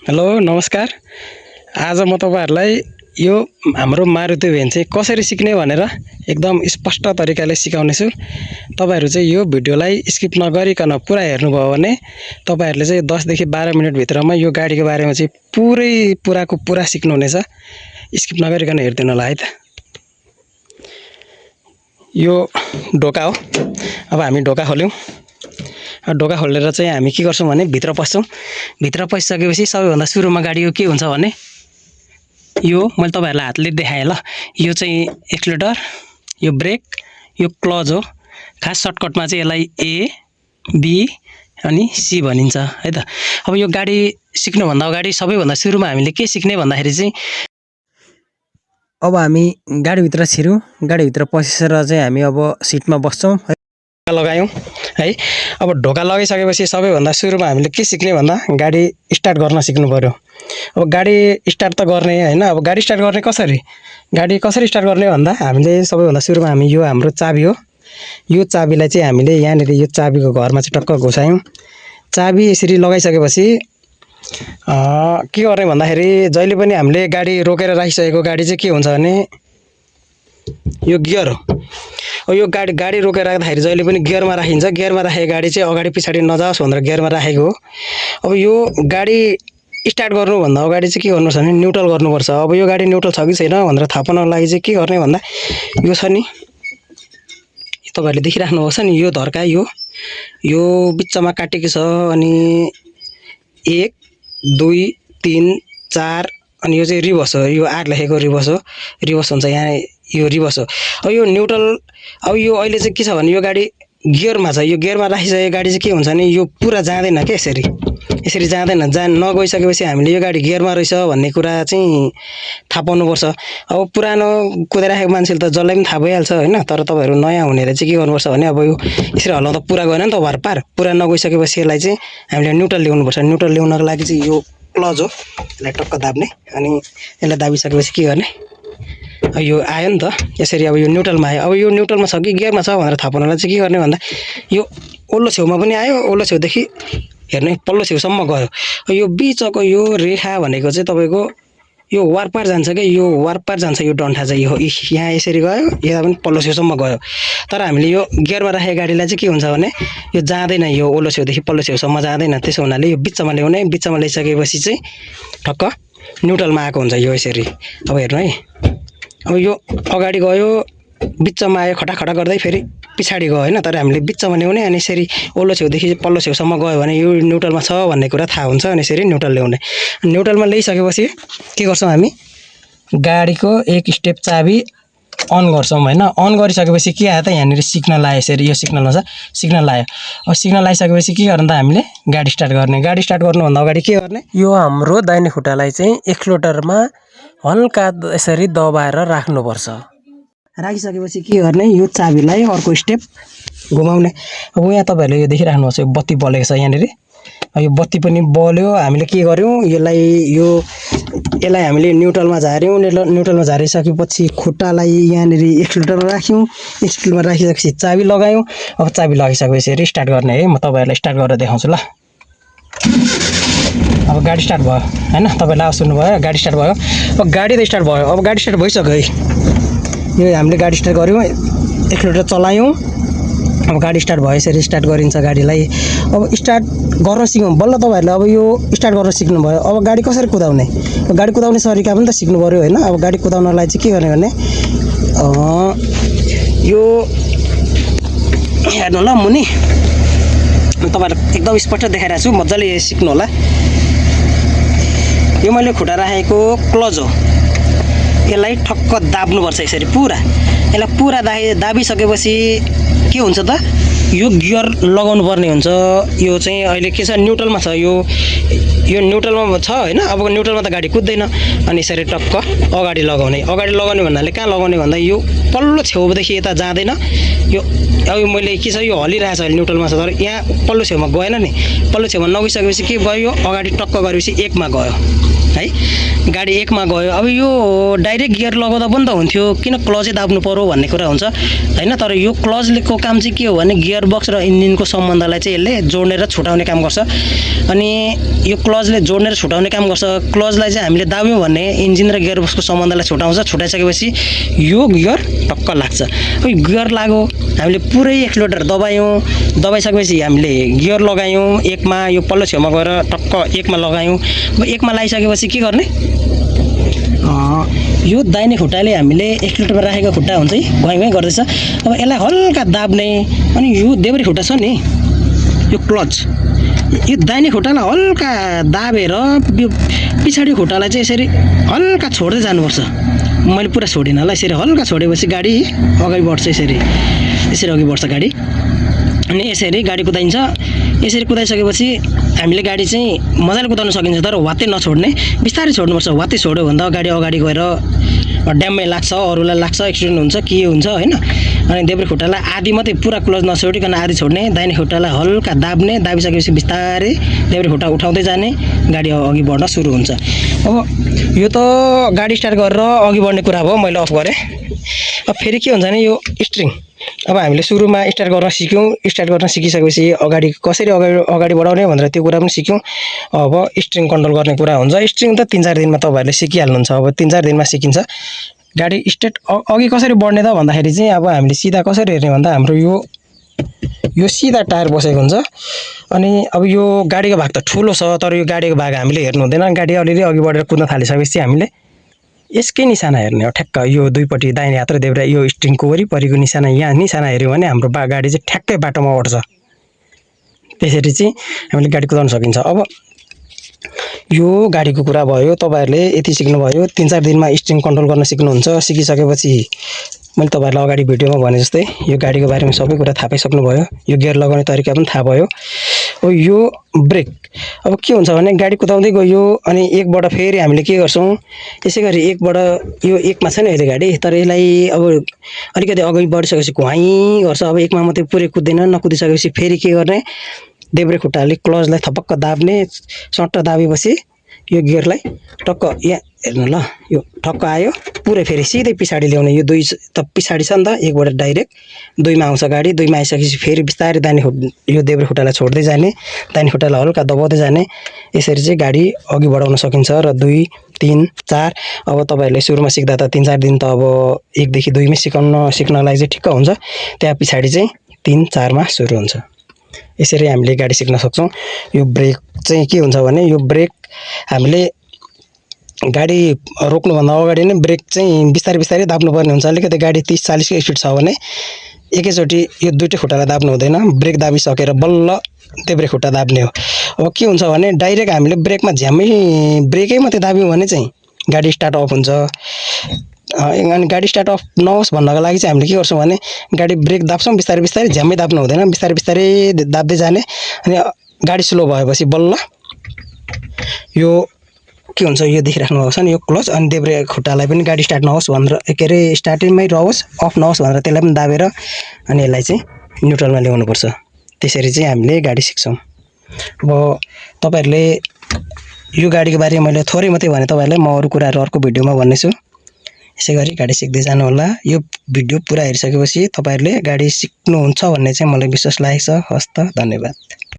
Hello नमस्कार। आज म तपाईहरुलाई यो हाम्रो मारुति भ्यान चाहिँ कसरी सिक्ने भनेर एकदम स्पष्ट तरिकाले सिकाउने छु। तपाईहरु चाहिँ यो भिडियोलाई स्किप नगरिकन पुरा हेर्नुभयो भने तपाईहरुले चाहिँ 10 देखि 12 मिनेट भित्रमा यो गाडीको बारेमा चाहिँ पुराको पुरा सिक्नुहुनेछ। स्किप नगरिकन हेर्दिनु होला है त। यो ढोका हो। अब हामी ढोका खोल्यौं। ढोका खोलेर चाहिँ हामी के गर्छौं भने भित्र पस्छौं। भित्र पसिसकेपछि सबैभन्दा सुरुमा गाडीको के हुन्छ भने यो मैले तपाईहरुलाई हातले देखाएँ ल। यो चाहिँ एक्सिलेटर, यो ब्रेक, यो क्लच हो। खास सर्टकटमा चाहिँ यसलाई ए, बी अनि सी भनिन्छ है त। अब यो गाडी सिक्नु भन्दा अगाडि सबैभन्दा सुरुमा हामीले के सिक्ने भन्दाखेरि चाहिँ अब हामी गाडी भित्र छिर्यौं। गाडी भित्र पसेर चाहिँ हामी अब सिटमा बस्छौं है। लगायौं है। अब ढोका लगाइसकेपछि सबैभन्दा सुरुमा हामीले के सिक्ने भन्दा गाडी स्टार्ट गर्न सिक्नु पर्यो। अब गाडी स्टार्ट त गर्ने हैन। अब गाडी स्टार्ट गर्ने कसरी? गाडी कसरी स्टार्ट गर्ने भन्दा हामीले सबैभन्दा सुरुमा हामी यो हाम्रो चाबी हो। यो चाबीलाई चाहिँ हामीले यहाँनेर यो चाबीको घरमा चाहिँ टक्क घुसायौं। चाबी यसरी लगाइसकेपछि के गर्ने भन्दाखेरि जहिले पनि हामीले गाडी रोकेर राखिसकेको गाडी चाहिँ के हुन्छ भने यो गियर हो। अब यो गाडी रोकेर राख्दाखेरि जहिले पनि गियरमा राखिन्छ। गियरमा राखेको गाडी चाहिँ अगाडि पछाडी नजाओस् भनेर गियरमा राखेको हो। अब यो गाडी स्टार्ट गर्नु भन्दा अगाडि चाहिँ के गर्नुपर्छ भने न्युट्रल गर्नुपर्छ। अब यो गाडी न्युट्रल छ कि छैन भनेर थाहा पाउनको लागि चाहिँ के गर्ने भन्दा यो छ नि, तपाईहरुले देखिराख्नु भएको छ नि, यो धर्का यो बिचमा काटेको छ। अनि 1 2 3 4 अनि यो चाहिँ रिभर्स हो। यो आर लेखेको रिभर्स हो। रिभर्स हुन्छ यहाँ, यो रिभर्स हो। अब यो न्युट्रल, अब यो अहिले चाहिँ के छ भने यो गाडी गियरमा छ। यो गियरमा राखिसकेको गाडी चाहिँ के हुन्छ भने यो पुरा जाँदैन के यसरी जाँदैन। नगइसकेपछि हामीले यो गाडी गियरमा रहेछ भन्ने कुरा चाहिँ थाहा पाउनुपर्छ। अब पुरानो कुदाइराखेको मान्छेले त जसलाई पनि थाहा भइहाल्छ हैन। तर तपाईहरु नयाँ हुनेले चाहिँ के गर्नुपर्छ भने अब यो यसरी हल्लाउँदा पुरा गएन नि त वारपार। पुरा नगइसकेपछि यसलाई चाहिँ हामीले न्युट्रल ल्याउनुपर्छ। न्युट्रल ल्याउनको लागि चाहिँ यो क्लच हो। यसलाई टक्क दाब्ने अनि यसलाई दाबिसकेपछि के गर्ने, यो आयो नि त यसरी। अब यो न्युट्रलमा आयो। अब यो न्युट्रलमा छ कि गियरमा छ भनेर थाहा पाउनलाई चाहिँ के गर्ने भन्दा यो ओल्लो छेउमा पनि आयो। ओल्लो छेउदेखि हेर्ने पल्लो छेउसम्म गयो। यो बिचको यो रेखा भनेको चाहिँ तपाईको यो वारपार जान्छ के, यो वारपार जान्छ। यो डन्ठा चाहिँ यो यहाँ यसरी गयो, यहाँ पनि पल्लो छेउसम्म गयो। तर हामीले यो गियरमा राखेको गाडीलाई चाहिँ के हुन्छ भने यो जाँदैन। यो ओल्लो छेउदेखि पल्लो छेउसम्म जाँदैन। त्यसो हुनाले यो बिचमा ल्याउने। बिचमा ल्याइसकेपछि चाहिँ ठक्क न्युट्रलमा आएको हुन्छ यो यसरी। अब हेर्नु है। अब यो अगाडि गयो, बिचमा आयो, खटाखटा गर्दै फेरि पछाडी गयो हैन। तर हामीले बिचमा ल्याउने अनि यसरी ओल्लो छेउदेखि पल्लो छेउसम्म गयो भने यो न्युट्रलमा छ भन्ने कुरा थाहा हुन्छ। अनि यसरी न्युट्रल ल्याउने। न्युट्रलमा ल्याइसकेपछि के गर्छौं हामी, गाडीको एक स्टेप चाबी अन गर्छौं हैन। अन गरिसकेपछि के आयो त यहाँनेर सिग्नल आयो। यसरी यो सिग्नलमा छ, सिग्नल आयो। अब सिग्नल आइसकेपछि के गर्ने त हामीले गाडी स्टार्ट गर्ने। गाडी स्टार्ट गर्नु भन्दा अगाडि के गर्ने, यो हाम्रो दाहिने खुट्टालाई चाहिँ एक्सिलेटरमा हल्का यसरी दबाएर राख्नुपर्छ। राखिसकेपछि के गर्ने, यो चाबीलाई अर्को स्टेप घुमाउने। अब यहाँ तपाईहरुले यो देखिराख्नु भएको छ, बत्ती बलेको छ यहाँनेर। यो बत्ती पनि बल्यो। हामीले के गर्यौं, यसलाई हामीले न्युट्रलमा झार्यौं। न्युट्रलमा झारिसकेपछि खुट्टालाई यहाँनेर एक्सिलेटरमा राख्यौं। एक्सिलेटरमा राखिसकेपछि चाबी लगायौं। अब चाबी लगाइसकेपछि रिस्टार्ट गर्ने है। म तपाईहरुलाई स्टार्ट गरेर देखाउँछु ल। अब गाडी स्टार्ट भयो हैन। तपाईहरुले आवाज सुन्नुभयो, गाडी स्टार्ट भयो। अब गाडी त स्टार्ट भयो। अब गाडी स्टार्ट भइसक्यो है। यो हामीले गाडी स्टार्ट गर्यौं, एक्सिलेटर चलायौं। अब गाडी स्टार्ट भयो। यसरी स्टार्ट गरिन्छ गाडीलाई। अब स्टार्ट गर्न सिक्यौं बल्ल तपाईहरुले। अब यो स्टार्ट गर्न सिक्नु भयो। अब गाडी कसरी कुदाउने, गाडी कुदाउने तरिका पनि त सिक्नु पर्यो हैन। अब गाडी कुदाउनलाई चाहिँ के गर्ने भने यो हेर्नु ल मुनि, तपाईहरुलाई एकदम स्पष्ट देखाइरहेको छु, मज्जाले सिक्नु होला। यो मैले खुट्टा राखेको क्लच हो। यसलाई ठक्क दाब्नुपर्छ यसरी पुरा। यसलाई पुरा दाबिसकेपछि के हुन्छ त, यो गियर लगाउनु पर्ने हुन्छ। यो चाहिँ अहिले के छ, न्युट्रलमा छ। यो न्युट्रलमा छ हैन। अब न्युट्रलमा त गाडी कुद्दैन। अनि यसरी टक्क अगाडि लगाउने। अगाडि लगाउने भन्नाले कहाँ लगाउने भन्दा यो पल्लो छेउदेखि यता जाँदैन। यो अब मैले के छ, यो हलिरहेछ अहिले न्युट्रलमा छ। तर यहाँ पल्लो छेउमा गएन नि। पल्लो छेउमा नगइसकेपछि के भयो, यो अगाडि टक्क गरेपछि 1 मा गयो है। गाडी 1 मा गयो। अब यो डाइरेक्ट गियर लगाउँदा पनि त हुन्थ्यो, किन क्लचै दाब्नु पर्यो भन्ने कुरा हुन्छ हैन। तर यो क्लचको काम चाहिँ के हो भने गियर गियरबक्स र इन्जिनको सम्बन्धलाई चाहिँ यसले जोड्ने र छुटाउने काम गर्छ। अनि यो क्लचले जोड्ने र छुटाउने काम गर्छ। क्लचलाई चाहिँ हामीले दाब्यौँ भने इन्जिन र गियरबक्सको सम्बन्धलाई छुटाउँछ। छुटाइसकेपछि यो गियर टक्क लाग्छ। अब गियर लाग्यो, हामीले पुरै एक्सिलेटर दबाइसकेपछि हामीले गियर लगायौँ एकमा, यो पल्लो छेउमा गएर टक्क एकमा लगायौँ। अब एकमा लगाइसकेपछि के गर्ने, यो दाहिने खुट्टाले हामीले एक्सिलेटरमा राखेको खुट्टा हुन्छ है, घुवाइ घुवाइ गर्दैछ। अब यसलाई हल्का दाब्ने, अनि यो देब्रे खुट्टा छ नि, यो क्लच, यो दाहिने खुट्टालाई हल्का दाबेर यो पछाडि खुट्टालाई चाहिँ यसरी हल्का छोड्दै जानुपर्छ। मैले पुरा छोडिनँ होला, यसरी हल्का छोडेपछि गाडी अगाडि बढ्छ। यसरी अघि बढ्छ गाडी। अनि यसरी गाडी कुदाइन्छ। यसरी कुदाइसकेपछि हामीले गाडी चाहिँ मजाले कुदाउन सकिन्छ, तर वात्तै नछोड्ने, बिस्तारै छोड्नुपर्छ। वात्तै छोड्यो भन्दा गाडी अगाडि गएर ड्याममै लाग्छ, अरूलाई लाग्छ, एक्सिडेन्ट हुन्छ, के हुन्छ होइन। अनि देब्रे खुट्टालाई आधी मात्रै पुरा क्लच नछोडिकन आधी छोड्ने, दाहिने खुट्टालाई हल्का दाब्ने, दाबिसकेपछि बिस्तारै देब्रे खुट्टा उठाउँदै जाने, गाडी अघि बढ्न सुरु हुन्छ। अब यो त गाडी स्टार्ट गरेर अघि बढ्ने कुरा भयो, मैले अफ गरेँ। अब फेरि के हुन्छ भने यो स्ट्रिङ, अब हामीले सुरुमा स्टार्ट गर्न सिक्यौँ। स्टार्ट गर्न सिकिसकेपछि अगाडि कसरी अगाडि बढाउने भनेर त्यो कुरा पनि सिक्यौँ। अब स्ट्रिङ कन्ट्रोल गर्ने कुरा हुन्छ। स्ट्रिङ त 3-4 दिनमा तपाईँहरूले सिकिहाल्नुहुन्छ। अब 3-4 दिनमा सिकिन्छ। गाडी स्ट्रेट अघि कसरी बढ्ने त भन्दाखेरि चाहिँ अब हामीले सिधा कसरी हेर्ने भन्दा हाम्रो यो सिधा टायर बसेको हुन्छ। अनि अब यो गाडीको भाग त ठुलो छ, तर यो गाडीको भाग हामीले हेर्नु हुँदैन। गाडी अलिअलि अघि बढेर कुद्न थालिसकेपछि हामीले यसकै निशाना हेर्ने हो, ठ्याक्क यो दुईपट्टि दाहिने हात र देब्रे, यो स्ट्रिङको वरिपरिको निशाना, यहाँ निशाना हेऱ्यो भने हाम्रो गाडी चाहिँ ठ्याक्कै बाटोमा अट्छ। त्यसरी चाहिँ हामीले गाडी कुदाउन सकिन्छ। अब यो गाडीको कुरा भयो, तपाईँहरूले यति सिक्नुभयो। 3-4 दिनमा स्ट्रिङ कन्ट्रोल गर्न सिक्नुहुन्छ। सिकिसकेपछि मैले तपाईँहरूलाई अगाडि भिडियोमा भने जस्तै यो गाडीको बारेमा सबै कुरा थाहा पाइसक्नुभयो। यो गियर लगाउने तरिका पनि थाहा भयो। अब यो ब्रेक, अब के हुन्छ भने गाडी कुदाउँदै गयो अनि एकबाट फेरि हामीले के गर्छौँ, यसै गरी एकबाट यो एकमा छ नि अहिले गाडी, तर यसलाई अब अलिकति अगाडि बढिसकेपछि घुवाइ गर्छ। अब एकमा मात्रै पुरै कुद्दैन, नकुदिसकेपछि फेरि के गर्ने, देब्रे खुट्टाले क्लचलाई थपक्क दाब्ने, सट्ट दाबेपछि यो गियरलाई टक्क यहाँ हेर्नु ल, यो ठक्क आयो, पुरै फेरि सिधै पछाडि ल्याउने। यो दुई त पछाडि छ नि त, एकबाट डाइरेक्ट दुईमा आउँछ गाडी। दुईमा आइसकेपछि फेरि बिस्तारै यो देब्रे खुट्टालाई छोड्दै जाने, दाहिने खुट्टालाई हल्का दबाउँदै जाने। यसरी चाहिँ गाडी अघि बढाउन सकिन्छ। र 2, 3, 4, अब तपाईँहरूले सुरुमा सिक्दा त 3-4 दिन त अब 1 देखि 2 मै सिक्नलाई चाहिँ ठिक्क हुन्छ। त्यहाँ पछाडि चाहिँ 3-4 मा सुरु हुन्छ। यसरी हामीले गाडी सिक्न सक्छौँ। यो ब्रेक चाहिँ के हुन्छ भने, यो ब्रेक हामीले गाडी रोक्नुभन्दा अगाडि नै ब्रेक चाहिँ बिस्तारै बिस्तारै दाब्नुपर्ने हुन्छ। अलिकति गाडी 30-40 को स्पिड छ भने एकैचोटि यो दुईटै खुट्टालाई दाब्नु हुँदैन। ब्रेक दाबिसकेर बल्ल देब्रे खुट्टा दाब्ने हो। अब के हुन्छ भने डाइरेक्ट हामीले ब्रेकमा ब्रेकै मात्रै दाब्यौँ भने चाहिँ गाडी स्टार्ट अफ हुन्छ। अनि गाडी स्टार्ट अफ नहोस् भन्नको लागि चाहिँ हामीले के गर्छौँ भने गाडी ब्रेक दाब्छौँ, बिस्तारै बिस्तारै झ्याम्मै दाब्नु हुँदैन, बिस्तारै बिस्तारै दाब्दै जाने। अनि गाडी स्लो भएपछि बल्ल यो के हुन्छ, यो देखिराख्नु भएको छ नि, यो क्लच, अनि देब्रे खुट्टालाई पनि गाडी स्टार्ट नहोस् भनेर, के अरे स्टार्टिङमै रहोस्, अफ नहोस् भनेर त्यसलाई पनि दाबेर अनि यसलाई चाहिँ न्युट्रलमा ल्याउनुपर्छ। त्यसरी चाहिँ हामीले गाडी सिक्छौँ। अब तपाईँहरूले यो गाडीको बारेमा मैले थोरै मात्रै भने, तपाईँहरूलाई म अरू कुराहरू अर्को भिडियोमा भन्नेछु। यसै गरी गाडी सिक्दै जानु होला। यो भिडियो पुरा हेरिसकेपछि तपाईँहरूले गाडी सिक्नुहुन्छ भन्ने चाहिँ मलाई विश्वास लागेको छ। हस् त, धन्यवाद।